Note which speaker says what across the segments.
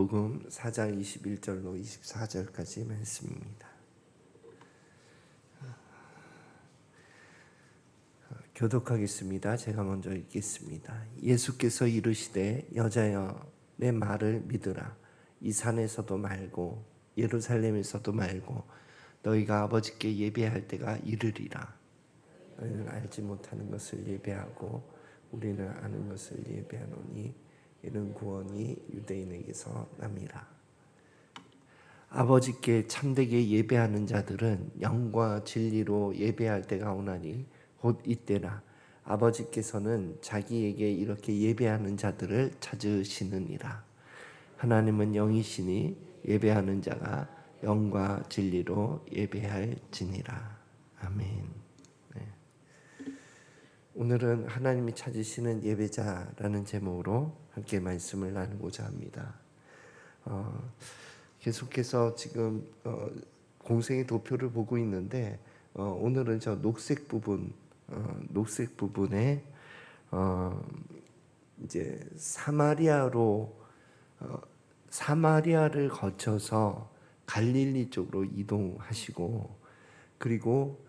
Speaker 1: 요한복음 4장 21절로 24절까지 말씀입니다. 교독하겠습니다. 제가 먼저 읽겠습니다. 예수께서 이르시되 여자여 내 말을 믿으라. 이 산에서도 말고 예루살렘에서도 말고 너희가 아버지께 예배할 때가 이르리라. 너희는 알지 못하는 것을 예배하고 우리는 아는 것을 예배하노니 이는 구원이 유대인에게서 남이라. 아버지께 참되게 예배하는 자들은 영과 진리로 예배할 때가 오나니 곧 이때라. 아버지께서는 자기에게 이렇게 예배하는 자들을 찾으시느니라. 하나님은 영이시니 예배하는 자가 영과 진리로 예배할지니라. 아멘. 네. 오늘은 하나님이 찾으시는 예배자라는 제목으로 함께 말씀을 나누고자 합니다. 계속해서 지금 공생의 도표를 보고 있는데 오늘은 저 녹색 부분에 이제 사마리아를 거쳐서 갈릴리 쪽으로 이동하시고, 그리고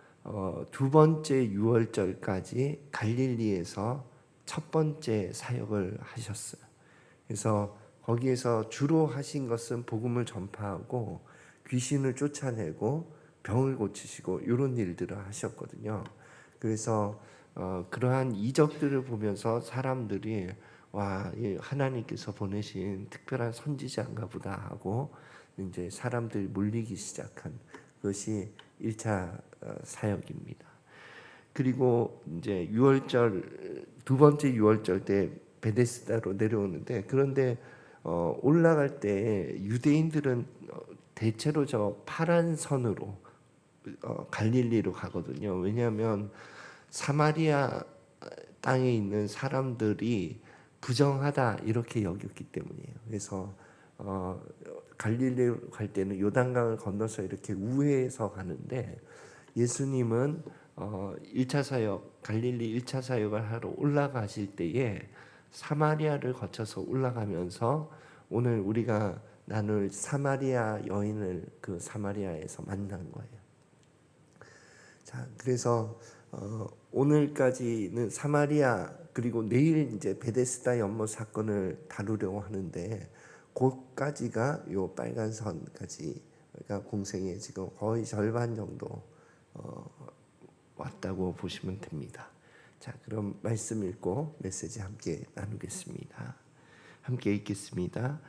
Speaker 1: 두 번째 유월절까지 갈릴리에서 첫 번째 사역을 하셨어요. 그래서 거기에서 주로 하신 것은 복음을 전파하고 귀신을 쫓아내고 병을 고치시고 이런 일들을 하셨거든요. 그래서 그러한 이적들을 보면서 사람들이 와, 하나님께서 보내신 특별한 선지자인가 보다 하고 이제 사람들이 몰리기 시작한 것이 1차 사역입니다. 그리고 이제 두 번째 유월절 때 베데스다로 내려오는데, 그런데 올라갈 때 유대인들은 대체로 저 파란 선으로 갈릴리로 가거든요. 왜냐하면 사마리아 땅에 있는 사람들이 부정하다 이렇게 여겼기 때문이에요. 그래서 갈릴리로 갈 때는 요단강을 건너서 이렇게 우회해서 가는데, 예수님은 1차 사역, 갈릴리 1차 사역을 하러 올라가실 때에 사마리아를 거쳐서 올라가면서 오늘 우리가 나눌 사마리아 여인을 그 사마리아에서 만난 거예요. 자, 그래서 오늘까지는 사마리아, 그리고 내일 이제 베데스다 연못 사건을 다루려고 하는데, 그까지가 요 빨간 선까지, 그러니까 공생의 지금 거의 절반 정도 왔다고 보시면 됩니다. 자, 그럼 말씀 읽고 메시지 함께 나누겠습니다. 함께 읽겠습니다.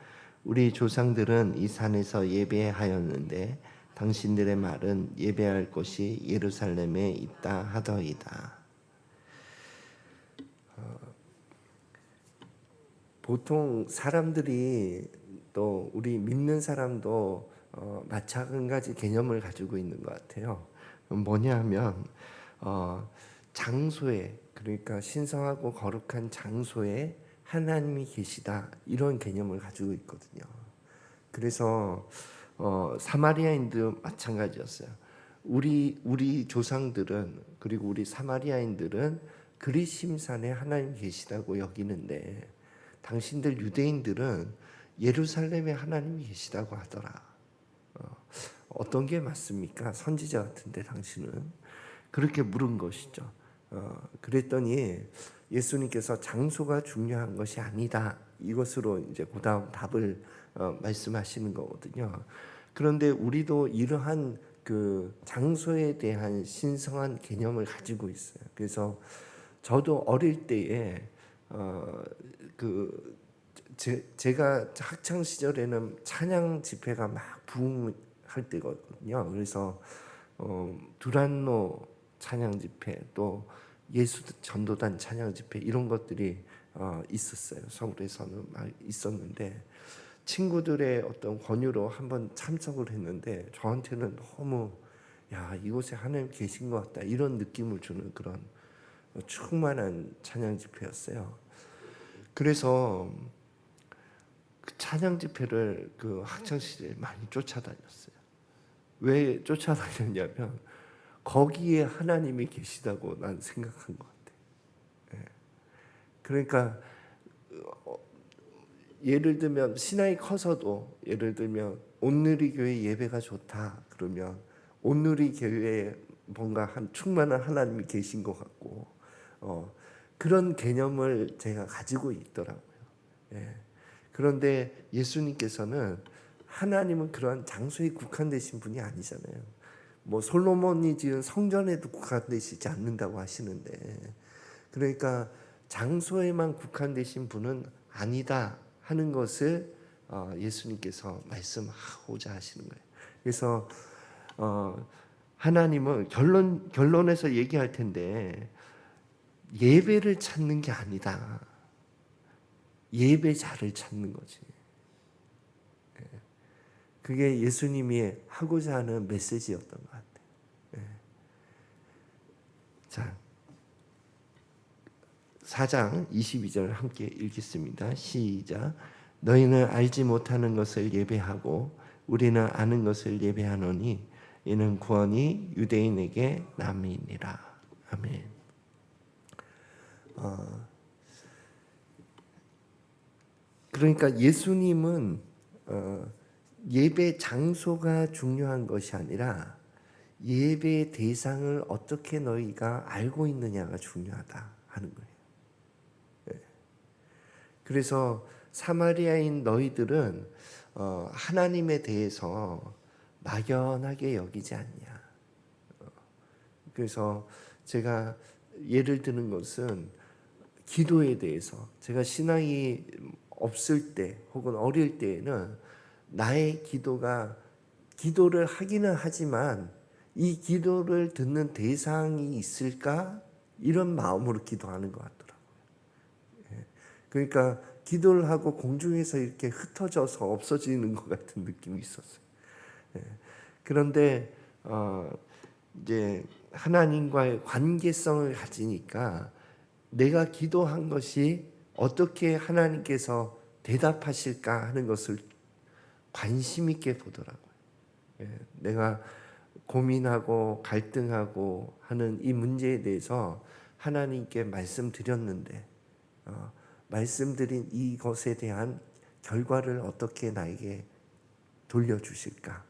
Speaker 1: 우리 조상들은 이 산에서 예배하였는데 당신들의 말은 예배할 곳이 예루살렘에 있다 하더이다. 보통 사람들이, 또 우리 믿는 사람도 마찬가지 개념을 가지고 있는 것 같아요. 뭐냐 하면 장소에, 그러니까 신성하고 거룩한 장소에 하나님이 계시다, 이런 개념을 가지고 있거든요. 그래서 사마리아인도 마찬가지였어요. 우리 조상들은, 그리고 우리 사마리아인들은 그리심산에 하나님 계시다고 여기는데, 당신들 유대인들은 예루살렘에 하나님이 계시다고 하더라. 어떤 게 맞습니까? 선지자 같은데 당신은? 그렇게 물은 것이죠. 그랬더니 예수님께서 장소가 중요한 것이 아니다, 이것으로 이제 그다음 답을 말씀하시는 거거든요. 그런데 우리도 이러한 그 장소에 대한 신성한 개념을 가지고 있어요. 그래서 저도 어릴 때에 제가 학창 시절에는 찬양 집회가 막 부흥할 때거든요. 그래서 두란노 찬양 집회, 또 예수 전도단 찬양 집회, 이런 것들이 있었어요. 서울에서는 막 있었는데, 친구들의 어떤 권유로 한번 참석을 했는데 저한테는 너무, 야, 이곳에 하나님 계신 것 같다, 이런 느낌을 주는 그런 충만한 찬양 집회였어요. 그래서 그 찬양 집회를 그 학창 시절에 많이 쫓아다녔어요. 왜 쫓아다녔냐면 거기에 하나님이 계시다고 난 생각한 것 같아요. 그러니까 예를 들면 신앙이 커서도 예를 들면 온누리 교회 예배가 좋다 그러면 온누리 교회에 뭔가 충만한 하나님이 계신 것 같고 그런 개념을 제가 가지고 있더라고요. 예. 그런데 예수님께서는 하나님은 그러한 장소에 국한되신 분이 아니잖아요. 뭐 솔로몬이 지은 성전에도 국한되시지 않는다고 하시는데, 그러니까 장소에만 국한되신 분은 아니다 하는 것을 예수님께서 말씀하고자 하시는 거예요. 그래서 하나님은 결론에서 얘기할 텐데 예배를 찾는 게 아니다. 예배자를 찾는 거지. 그게 예수님이 하고자 하는 메시지였던 것 같아요. 자, 4장 22절 함께 읽겠습니다. 시작. 너희는 알지 못하는 것을 예배하고 우리는 아는 것을 예배하노니 이는 구원이 유대인에게 남이니라. 아멘. 그러니까 예수님은 예배 장소가 중요한 것이 아니라 예배 대상을 어떻게 너희가 알고 있느냐가 중요하다 하는 거예요. 그래서 사마리아인 너희들은 하나님에 대해서 막연하게 여기지 않냐. 그래서 제가 예를 드는 것은 기도에 대해서 제가 신앙이 없을 때 혹은 어릴 때에는 나의 기도를 하기는 하지만 이 기도를 듣는 대상이 있을까? 이런 마음으로 기도하는 것 같더라고요. 그러니까 기도를 하고 공중에서 이렇게 흩어져서 없어지는 것 같은 느낌이 있었어요. 그런데 이제 하나님과의 관계성을 가지니까 내가 기도한 것이 어떻게 하나님께서 대답하실까 하는 것을 관심 있게 보더라고요. 내가 고민하고 갈등하고 하는 이 문제에 대해서 하나님께 말씀드렸는데 말씀드린 이것에 대한 결과를 어떻게 나에게 돌려주실까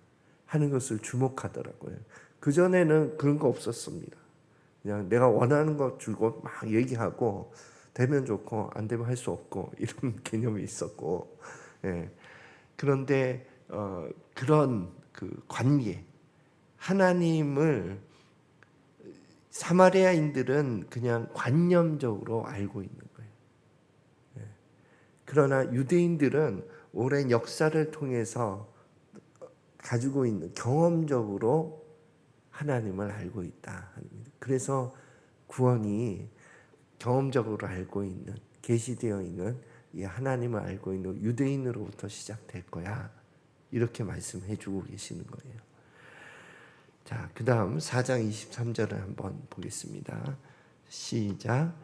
Speaker 1: 하는 것을 주목하더라고요. 그전에는 그런 거 없었습니다. 그냥 내가 원하는 거 주고 막 얘기하고 되면 좋고 안 되면 할 수 없고 이런 개념이 있었고, 그런데 그런 그 관계, 하나님을 사마리아인들은 그냥 관념적으로 알고 있는 거예요. 그러나 유대인들은 오랜 역사를 통해서 가지고 있는 경험적으로 하나님을 알고 있다. 그래서 구원이 경험적으로 알고 있는, 계시되어 있는 이 하나님을 알고 있는 유대인으로부터 시작될 거야. 이렇게 말씀해 주고 계시는 거예요. 자, 그 다음 4장 23절을 한번 보겠습니다. 시작.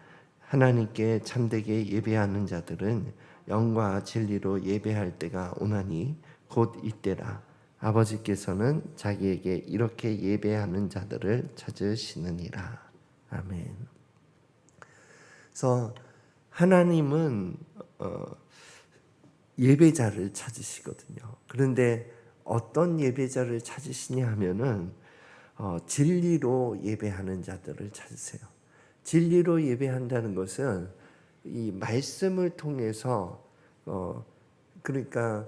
Speaker 1: 하나님께 참되게 예배하는 자들은 영과 진리로 예배할 때가 오나니 곧 이때라. 아버지께서는 자기에게 이렇게 예배하는 자들을 찾으시느니라. 아멘. 그래서 하나님은 예배자를 찾으시거든요. 그런데 어떤 예배자를 찾으시냐 하면은 진리로 예배하는 자들을 찾으세요. 진리로 예배한다는 것은 이 말씀을 통해서 그러니까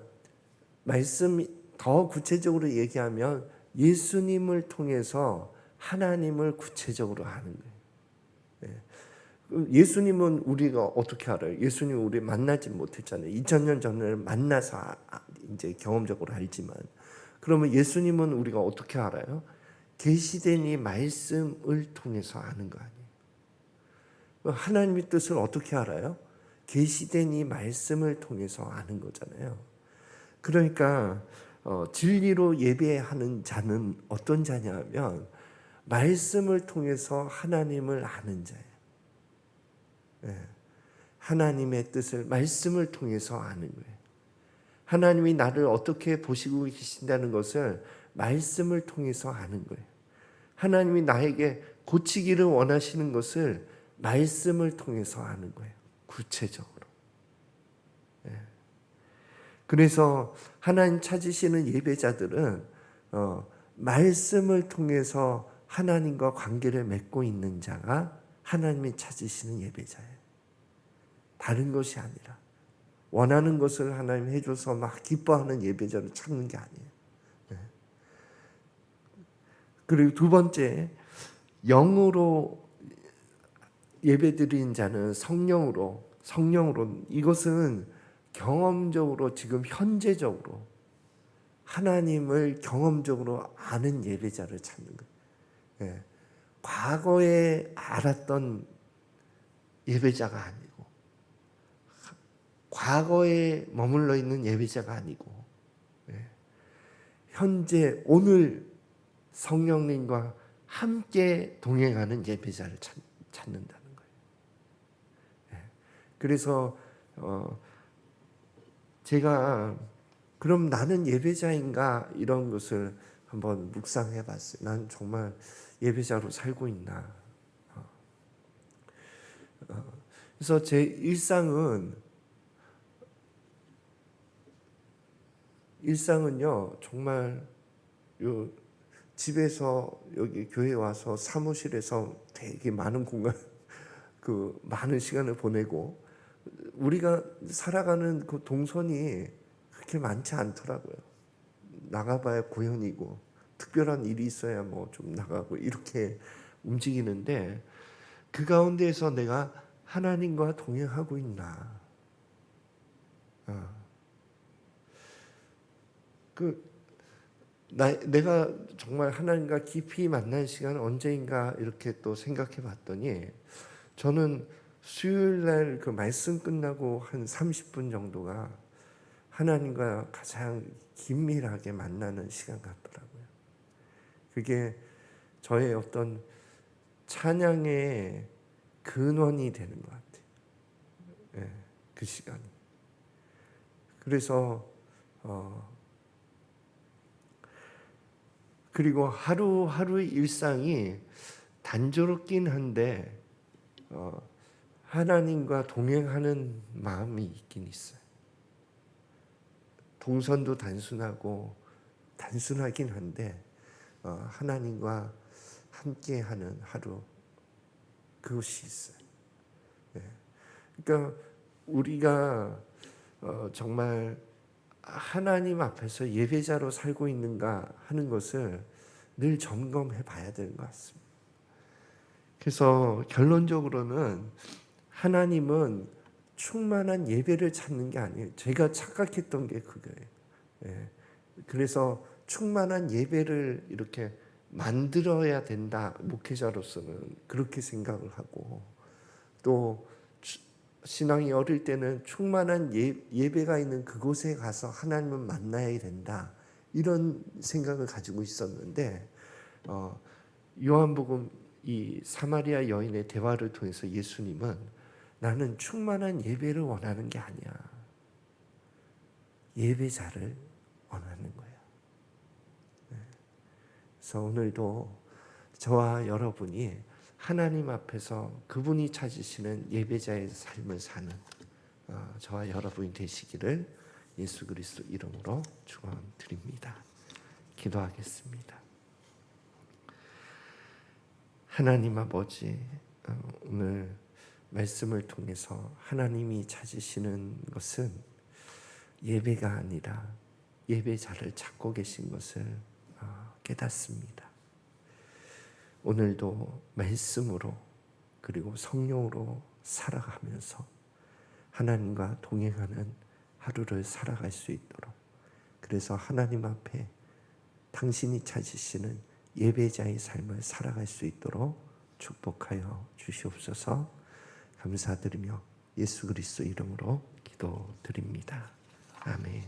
Speaker 1: 말씀 더 구체적으로 얘기하면 예수님을 통해서 하나님을 구체적으로 아는 거예요. 예수님은 우리가 어떻게 알아요? 예수님 우리 만나지 못했잖아요. 2000년 전에 만나서 이제 경험적으로 알지만, 그러면 예수님은 우리가 어떻게 알아요? 계시된 이 말씀을 통해서 아는 거 아니에요. 하나님의 뜻을 어떻게 알아요? 계시된 이 말씀을 통해서 아는 거잖아요. 그러니까 진리로 예배하는 자는 어떤 자냐면 말씀을 통해서 하나님을 아는 자예요. 하나님의 뜻을 말씀을 통해서 아는 거예요. 하나님이 나를 어떻게 보시고 계신다는 것을 말씀을 통해서 아는 거예요. 하나님이 나에게 고치기를 원하시는 것을 말씀을 통해서 아는 거예요. 구체적으로. 그래서 하나님 찾으시는 예배자들은 말씀을 통해서 하나님과 관계를 맺고 있는 자가 하나님이 찾으시는 예배자예요. 다른 것이 아니라 원하는 것을 하나님 해줘서 막 기뻐하는 예배자를 찾는 게 아니에요. 네. 그리고 두 번째, 영으로 예배드리는 자는 성령으로 이것은 경험적으로 지금 현재적으로 하나님을 경험적으로 아는 예배자를 찾는 거예요. 예. 과거에 알았던 예배자가 아니고 과거에 머물러 있는 예배자가 아니고 현재 오늘 성령님과 함께 동행하는 예배자를 찾는다는 거예요. 그래서 제가 그럼 나는 예배자인가 이런 것을 한번 묵상해 봤어요. 난 정말 예배자로 살고 있나. 그래서 제 일상은요 정말 요 집에서 여기 교회 와서 사무실에서 되게 많은 공간 많은 시간을 보내고 우리가 살아가는 그 동선이 그렇게 많지 않더라고요. 나가봐야 고연이고 특별한 일이 있어야 뭐 좀 나가고 이렇게 움직이는데 그 가운데에서 내가 하나님과 동행하고 있나? 내가 정말 하나님과 깊이 만난 시간은 언제인가 이렇게 또 생각해 봤더니 저는 수요일 날 그 말씀 끝나고 한 30분 정도가 하나님과 가장 긴밀하게 만나는 시간 같더라고요. 그게 저의 어떤 찬양의 근원이 되는 것 같아요. 예, 그 시간이. 그래서 그리고 하루하루의 일상이 단조롭긴 한데 하나님과 동행하는 마음이 있긴 있어요. 동선도 단순하긴 한데 하나님과 함께하는 하루 그것이 있어요. 네. 그러니까 우리가 정말 하나님 앞에서 예배자로 살고 있는가 하는 것을 늘 점검해 봐야 되는 것 같습니다. 그래서 결론적으로는 하나님은 충만한 예배를 찾는 게 아니에요. 제가 착각했던 게 그거예요. 예. 그래서 충만한 예배를 이렇게 만들어야 된다. 목회자로서는 그렇게 생각을 하고 또 신앙이 어릴 때는 충만한 예배가 있는 그곳에 가서 하나님을 만나야 된다. 이런 생각을 가지고 있었는데 요한복음 이 사마리아 여인의 대화를 통해서 예수님은 나는 충만한 예배를 원하는 게 아니야. 예배자를 원하는 거야. 그래서 오늘도 저와 여러분이 하나님 앞에서 그분이 찾으시는 예배자의 삶을 사는 저와 여러분이 되시기를 예수 그리스도 이름으로 축원드립니다. 기도하겠습니다. 하나님 아버지, 오늘 말씀을 통해서 하나님이 찾으시는 것은 예배가 아니라 예배자를 찾고 계신 것을 깨닫습니다. 오늘도 말씀으로 그리고 성령으로 살아가면서 하나님과 동행하는 하루를 살아갈 수 있도록, 그래서 하나님 앞에 당신이 찾으시는 예배자의 삶을 살아갈 수 있도록 축복하여 주시옵소서. 감사드리며 예수 그리스도 이름으로 기도드립니다. 아멘.